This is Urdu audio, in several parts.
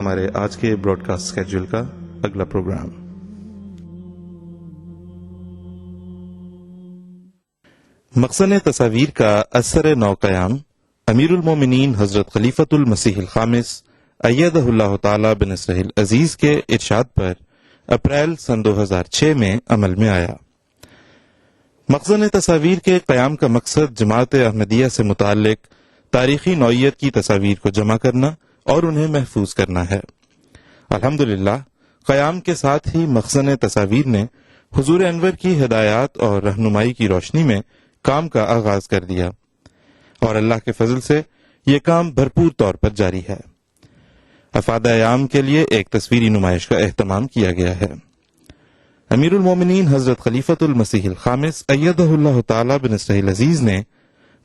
ہمارے آج کے براڈ کاسٹ اسکیڈول کا اگلا پروگرام۔ مخزن تصاویر کا اثر نو قیام امیر المومنین حضرت خلیفۃ المسیح الخامس ایدہ اللہ تعالی بنصرہ العزیز کے ارشاد پر اپریل سن 2006 میں عمل میں آیا۔ مخزن تصاویر کے قیام کا مقصد جماعت احمدیہ سے متعلق تاریخی نوعیت کی تصاویر کو جمع کرنا اور انہیں محفوظ کرنا ہے۔ الحمدللہ قیام کے ساتھ ہی مخزن تصاویر نے حضور انور کی ہدایات اور رہنمائی کی روشنی میں کام کا آغاز کر دیا، اور اللہ کے فضل سے یہ کام بھرپور طور پر جاری ہے۔ افادہ عام کے لیے ایک تصویری نمائش کا اہتمام کیا گیا ہے۔ امیر المومنین حضرت خلیفۃ المسیح الخامس ایدہ اللہ تعالی بنصرہ العزیز نے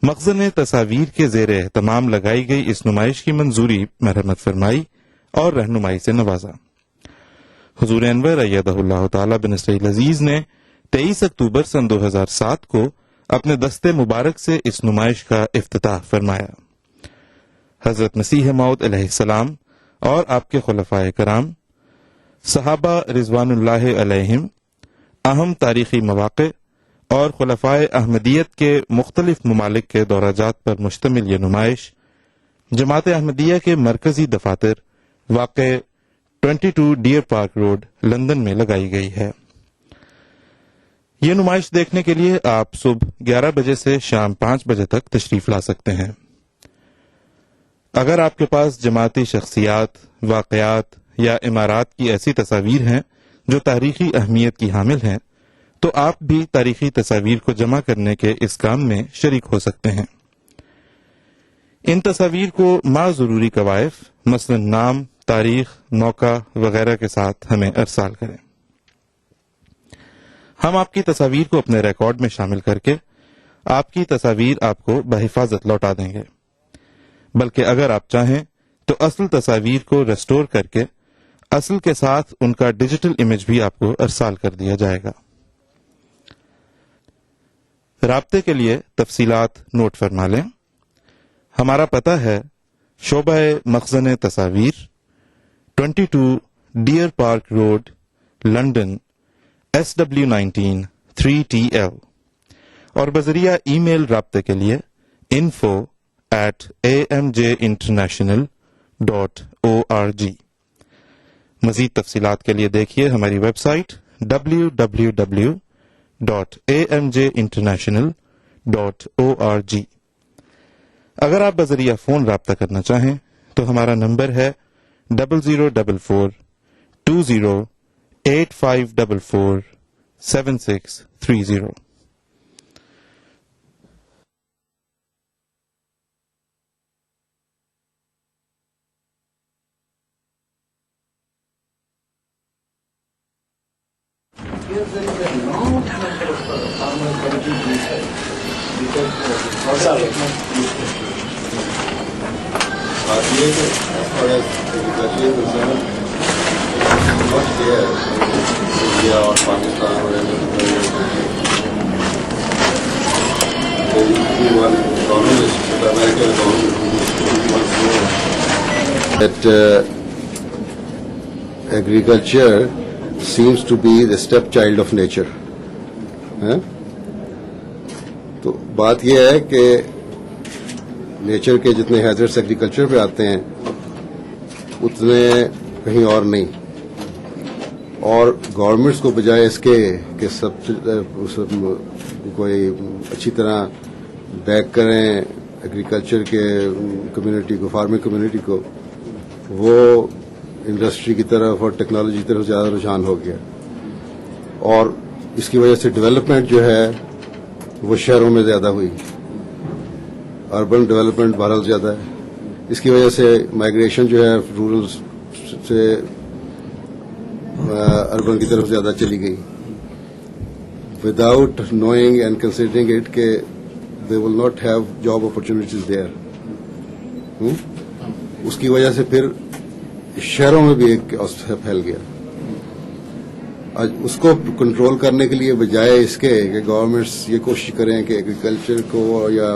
مخزن تصاویر کے زیر اہتمام لگائی گئی اس نمائش کی منظوری مرحمت فرمائی اور رہنمائی سے نوازا۔ حضور انور ایدہ اللہ تعالی بنصرہ العزیز نے 23 اکتوبر سن 2007 کو اپنے دستے مبارک سے اس نمائش کا افتتاح فرمایا۔ حضرت مسیح موعود علیہ السلام اور آپ کے خلفائے کرام، صحابہ رضوان اللہ علیہم، اہم تاریخی مواقع اور خلفائے احمدیت کے مختلف ممالک کے دورہ جات پر مشتمل یہ نمائش جماعت احمدیہ کے مرکزی دفاتر واقع 22 ڈیئر پارک روڈ لندن میں لگائی گئی ہے۔ یہ نمائش دیکھنے کے لیے آپ صبح 11 بجے سے شام 5 بجے تک تشریف لا سکتے ہیں۔ اگر آپ کے پاس جماعتی شخصیات، واقعات یا عمارات کی ایسی تصاویر ہیں جو تاریخی اہمیت کی حامل ہیں، تو آپ بھی تاریخی تصاویر کو جمع کرنے کے اس کام میں شریک ہو سکتے ہیں۔ ان تصاویر کو ما ضروری قوائف مثلا نام، تاریخ، موقع وغیرہ کے ساتھ ہمیں ارسال کریں۔ ہم آپ کی تصاویر کو اپنے ریکارڈ میں شامل کر کے آپ کی تصاویر آپ کو بحفاظت لوٹا دیں گے، بلکہ اگر آپ چاہیں تو اصل تصاویر کو ریسٹور کر کے اصل کے ساتھ ان کا ڈیجیٹل امیج بھی آپ کو ارسال کر دیا جائے گا۔ رابطے کے لیے تفصیلات نوٹ فرما لیں۔ ہمارا پتہ ہے شعبہ مخزن تصاویر، 22 dear park road, London, SW19 3TL، اور بذریعہ ای میل رابطے کے لیے info@amjinternational.org۔ مزید تفصیلات کے لیے دیکھیے ہماری ویب سائٹ www.amjinternational.org۔ اگر آپ بذریعہ فون رابطہ کرنا چاہیں تو ہمارا نمبر ہے 0044-20-8544-7630۔ اور Pakistan agriculture seems to be the stepchild of nature. تو بات یہ ہے کہ نیچر کے جتنے ہیزرڈس ایگریکلچر پہ آتے ہیں اتنے کہیں اور نہیں، اور گورنمنٹس کو بجائے اس کے کہ سب کوئی اچھی طرح بیک کریں ایگریکلچر کے کمیونٹی کو، فارمنگ کمیونٹی کو، وہ انڈسٹری کی طرف اور ٹیکنالوجی کی طرف زیادہ رجحان ہو گیا، اور اس کی وجہ سے ڈیولپمنٹ جو ہے وہ شہروں میں زیادہ ہوئی، اربن ڈیولپمنٹ بہرحال زیادہ ہے۔ اس کی وجہ سے مائگریشن جو ہے رورل سے اربن کی طرف زیادہ چلی گئی، without knowing and considering it کہ they will not have job opportunities there. اس کی وجہ سے پھر شہروں میں بھی ایک پھیل گیا۔ اس کو کنٹرول کرنے کے لیے بجائے اس کے کہ گورنمنٹس یہ کوشش کریں کہ ایگریکلچر کو یا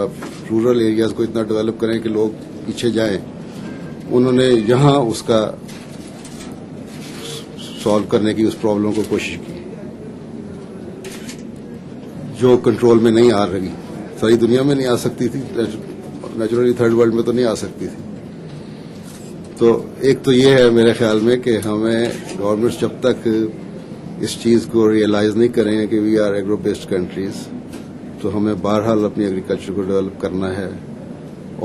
رورل ایریاز کو اتنا ڈیولپ کریں کہ لوگ پیچھے جائیں، انہوں نے یہاں اس کا سالو کرنے کی اس پرابلم کو کوشش کی جو کنٹرول میں نہیں آ رہی. ساری دنیا میں نہیں آ سکتی تھی, نیچرلی تھرڈ ورلڈ میں تو نہیں آ سکتی تھی. تو ایک تو یہ ہے میرے خیال میں کہ ہمیں گورنمنٹس جب تک اس چیز کو ریئلائز نہیں کریں گے کہ we are agro based countries, تو ہمیں بہرحال اپنی ایگریکلچر کو ڈیولپ کرنا ہے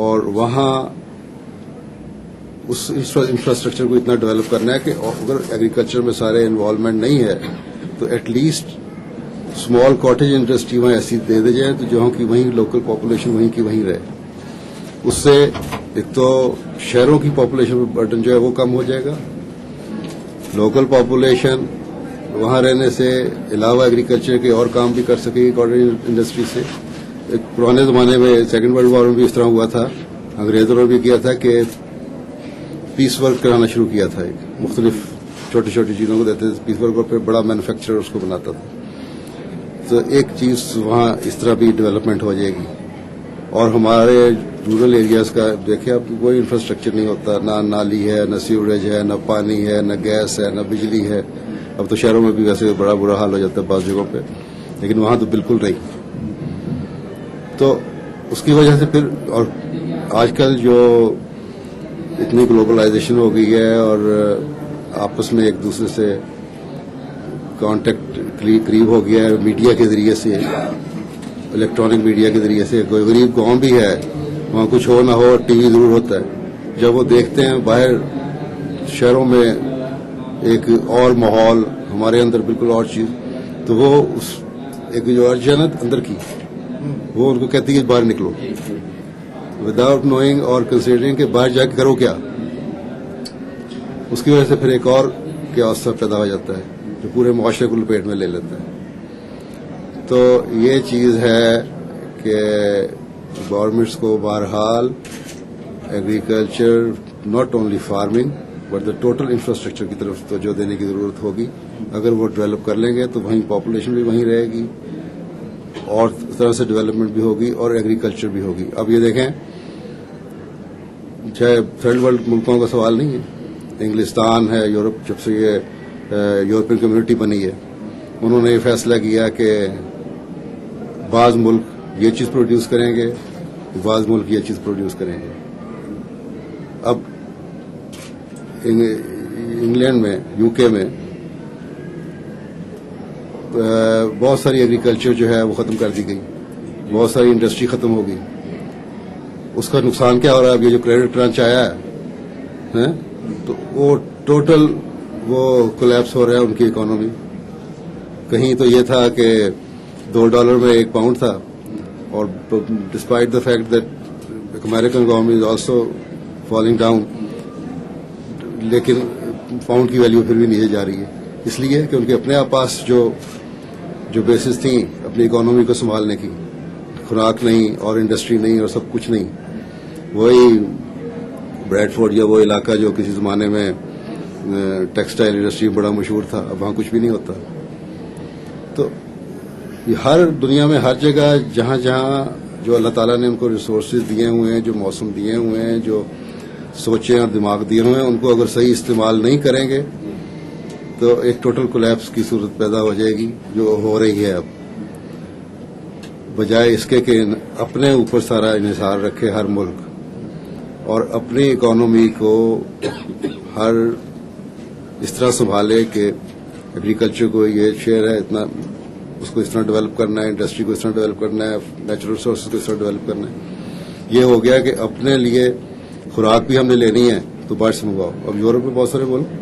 اور وہاں اس انفراسٹرکچر کو اتنا ڈیولپ کرنا ہے کہ اگر ایگریکلچر میں سارے انوالومنٹ نہیں ہے تو at least small cottage industry وہاں ایسی دے دی جائے تو جہاں کی وہیں لوکل پاپولیشن وہیں کی وہیں رہے. اس سے ایک تو شہروں کی پاپولیشن برڈن جو ہے وہ کم ہو جائے گا, لوکل پاپولیشن وہاں رہنے سے علاوہ ایگریکلچر کے اور کام بھی کر سکے گی کاٹیج انڈسٹری سے. ایک پرانے زمانے میں سیکنڈ ورلڈ وار میں بھی اس طرح ہوا تھا, انگریزوں نے بھی کیا تھا کہ پیس ورک کرانا شروع کیا تھا, ایک مختلف چھوٹی چھوٹی چیزوں کو دیتے تھے پیس ورک اور پھر بڑا مینوفیکچرر اس کو بناتا تھا. تو ایک چیز وہاں اس طرح بھی ڈیولپمنٹ ہو جائے گی. اور ہمارے رورل ایریاز کا دیکھیں آپ, کوئی انفراسٹرکچر نہیں ہوتا, نہ نالی ہے, نہ سیوریج ہے, نہ پانی ہے, نہ گیس ہے, نہ بجلی ہے. اب تو شہروں میں بھی ویسے بڑا برا حال ہو جاتا ہے بعض جگہوں پہ, لیکن وہاں تو بالکل نہیں. تو اس کی وجہ سے پھر, اور آج کل جو اتنی گلوبلائزیشن ہو گئی ہے اور آپس میں ایک دوسرے سے کانٹیکٹ قریب ہو گیا ہے میڈیا کے ذریعے سے, الیکٹرانک میڈیا کے ذریعے سے. کوئی غریب گاؤں بھی ہے وہاں کچھ ہو نہ ہو ٹی وی ضرور ہوتا ہے. جب وہ دیکھتے ہیں باہر شہروں میں ایک اور ماحول, ہمارے اندر بالکل اور چیز, تو وہ اس ایک جو ارج ہے نا اندر کی, وہ ان کو کہتی ہے باہر نکلو وداؤٹ نوئنگ اور کنسیڈرنگ کہ باہر جا کے کرو کیا. اس کی وجہ سے پھر ایک اور کیوس پیدا ہو جاتا ہے جو پورے معاشرے کو لپیٹ میں لے لیتا ہے. تو یہ چیز ہے کہ گورنمنٹس کو بہرحال agriculture not only farming but the total infrastructure کی طرف توجہ دینے کی ضرورت ہوگی. اگر وہ ڈیولپ کر لیں گے تو وہیں پاپولیشن بھی وہیں رہے گی اور اس طرح سے ڈیولپمنٹ بھی ہوگی اور ایگریکلچر بھی ہوگی. اب یہ دیکھیں, چاہے تھرڈ ورلڈ ملکوں کا سوال نہیں ہے, انگلستان ہے, یورپ, جب سے یہ یورپین کمیونٹی بنی ہے انہوں نے یہ فیصلہ کیا کہ بعض ملک یہ چیز پروڈیوس کریں گے, بعض ملک یہ چیز پروڈیوس کریں گے. اب انگلینڈ میں, یو کے میں بہت ساری ایگریکلچر جو ہے وہ ختم کر دی گئی, بہت ساری انڈسٹری ختم ہو گئی. اس کا نقصان کیا ہو رہا ہے؟ اب یہ جو کریڈٹ کرنچ آیا ہے تو وہ ٹوٹل وہ کولیپس ہو رہا ہے ان کی اکانومی. کہیں تو یہ تھا کہ $2 میں 1 پاؤنڈ تھا, اور despite the fact that American economy is also falling down, لیکن پاؤنڈ کی ویلیو پھر بھی نیچے جا رہی ہے. اس لیے کہ ان کے اپنے پاس جو بیسز تھیں اپنی اکانومی کو سنبھالنے کی, خوراک نہیں اور انڈسٹری نہیں اور سب کچھ نہیں. وہی بریڈ فورڈ یا وہ علاقہ جو کسی زمانے میں ٹیکسٹائل انڈسٹری بڑا مشہور تھا, اب وہاں کچھ بھی نہیں ہوتا. تو ہر دنیا میں ہر جگہ جہاں جہاں جو اللہ تعالیٰ نے ان کو ریسورسز دیے ہوئے ہیں, جو موسم دیے ہوئے ہیں, جو سوچیں اور دماغ دیے ہوئے ہیں, ان کو اگر صحیح استعمال نہیں کریں گے تو ایک ٹوٹل کولیپس کی صورت پیدا ہو جائے گی, جو ہو رہی ہے اب. بجائے اس کے کہ اپنے اوپر سارا انحصار رکھے ہر ملک اور اپنی اکانومی کو ہر اس طرح سنبھالے کہ ایگریکلچر کو یہ شیئر ہے اتنا, اس کو اس طرح ڈیولپ کرنا ہے, انڈسٹری کو اس طرح ڈیولپ کرنا ہے, نیچرل ریسورسز کو اس طرح ڈیولپ کرنا ہے. یہ ہو گیا کہ اپنے لیے خوراک بھی ہم نے لینی ہے تو باہر سے منگواؤ. اب یورپ میں بہت سارے ملک